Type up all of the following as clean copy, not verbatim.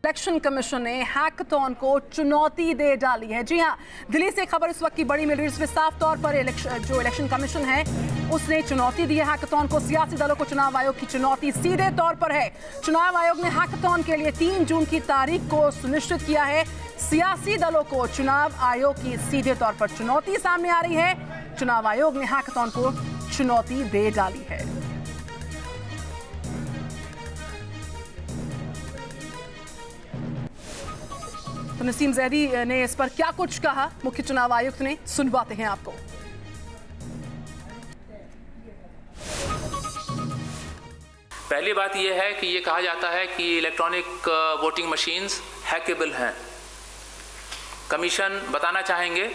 Election commission ने hackathon को चुनौती दे डाली है। जी हां, दिल्ली से खबर इस वक्त की बड़ी मिल रही है, जिसमें साफ तौर पर जो इलेक्शन कमीशन है उसने चुनौती दी है हैकाथॉन को। सियासी दलों को चुनाव आयोग की चुनौती सीधे तौर पर है। चुनाव आयोग ने हैकाथॉन के लिए 3 जून की तारीख को सुनिश्चित किया है। सियासी दलों को चुनाव आयोग की सीधे तौर पर चुनौती सामने आ रही है। चुनाव आयोग ने हैकाथॉन को चुनौती दे डाली है। तो नसीम जैदी ने इस पर क्या कुछ कहा मुख्य चुनाव आयुक्त ने, सुनवाते हैं आपको। पहली बात यह है कि ये कहा जाता है कि इलेक्ट्रॉनिक वोटिंग मशीन्स हैकेबल हैं। कमीशन बताना चाहेंगे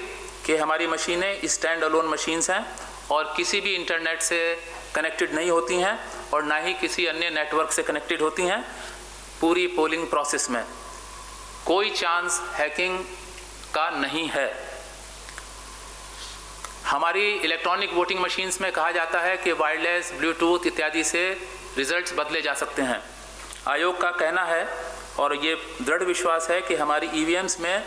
कि हमारी मशीनें स्टैंड अलोन मशीन्स हैं और किसी भी इंटरनेट से कनेक्टेड नहीं होती हैं और ना ही किसी अन्य नेटवर्क से कनेक्टेड होती हैं। पूरी पोलिंग प्रोसेस में कोई चांस हैकिंग का नहीं है। हमारी इलेक्ट्रॉनिक वोटिंग मशीन्स में कहा जाता है कि वायरलेस, ब्लूटूथ इत्यादि से रिजल्ट्स बदले जा सकते हैं। आयोग का कहना है और ये दृढ़ विश्वास है कि हमारी ईवीएम्स में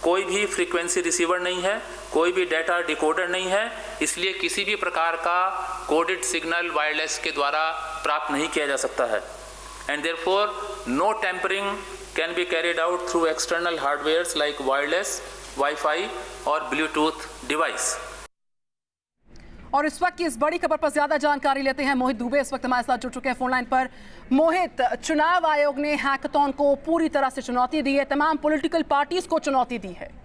कोई भी फ्रीक्वेंसी रिसीवर नहीं है, कोई भी डेटा डिकोडर नहीं है, इसलिए किसी भी प्रकार का कोडेड सिग्नल वायरलेस के द्वारा प्राप्त नहीं किया जा सकता है। And therefore no tampering can be carried out through external hardwares like wireless, Wi-Fi और Bluetooth device। और इस वक्त की इस बड़ी खबर पर ज्यादा जानकारी लेते हैं। मोहित दुबे इस वक्त हमारे साथ जुड़ चुके हैं फोन लाइन पर। मोहित, चुनाव आयोग ने हैकाथॉन को पूरी तरह से चुनौती दी है, तमाम पॉलिटिकल पार्टीज को चुनौती दी है।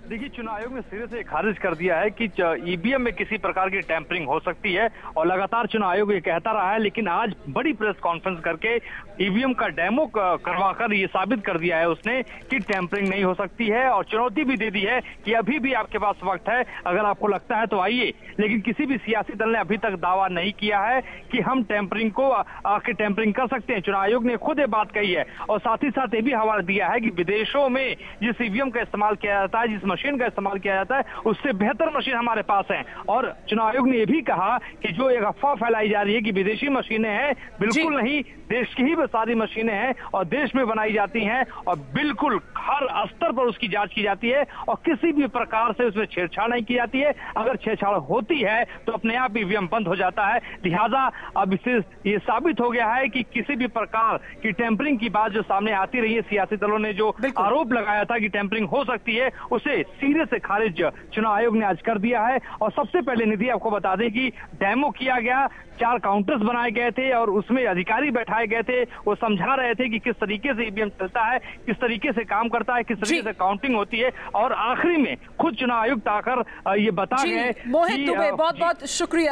देखिए, चुनाव आयोग ने सिरे से खारिज कर दिया है कि ईवीएम में किसी प्रकार की टैंपरिंग हो सकती है और लगातार चुनाव आयोग ये कहता रहा है, लेकिन आज बड़ी प्रेस कॉन्फ्रेंस करके ईवीएम का डेमो करवाकर ये साबित कर दिया है उसने कि टैंपरिंग नहीं हो सकती है और चुनौती भी दे दी है कि अभी भी आपके पास वक्त है, अगर आपको लगता है तो आइए। लेकिन किसी भी सियासी दल ने अभी तक दावा नहीं किया है कि हम टैंपरिंग को आके टैंपरिंग कर सकते हैं। चुनाव आयोग ने खुद ये बात कही है और साथ ही साथ ये भी हवाला दिया है कि विदेशों में जिस ईवीएम का इस्तेमाल किया जाता है, जिस मशीन का इस्तेमाल किया जाता है, उससे बेहतर मशीन हमारे पास है। और चुनाव आयोग ने यह भी कहा कि जो एक अफवाह फैलाई जा रही है कि विदेशी मशीनें हैं, बिल्कुल नहीं, देश की ही सारी मशीनें हैं और देश में बनाई जाती हैं और बिल्कुल हर स्तर पर उसकी जांच की जाती है और किसी भी प्रकार से उसमें छेड़छाड़ नहीं की जाती है। अगर छेड़छाड़ होती है तो अपने आप ईवीएम बंद हो जाता है। लिहाजा अब इससे ये साबित हो गया है कि किसी भी प्रकार की टैंपरिंग की बात जो सामने आती रही है, सियासी दलों ने जो आरोप लगाया था कि टैंपरिंग हो सकती है, उसे सीधे से खारिज चुनाव आयोग ने आज कर दिया है। और सबसे पहले निधि आपको बता दें कि डेमो किया गया, 4 काउंटर्स बनाए गए थे और उसमें अधिकारी बैठाए गए थे। वो समझा रहे थे कि किस तरीके से ईवीएम चलता है, किस तरीके से काम करता है, किस तरीके से काउंटिंग होती है और आखिरी में खुद चुनाव आयुक्त आकर ये बता गए। मोहित दुबे, बहुत बहुत शुक्रिया।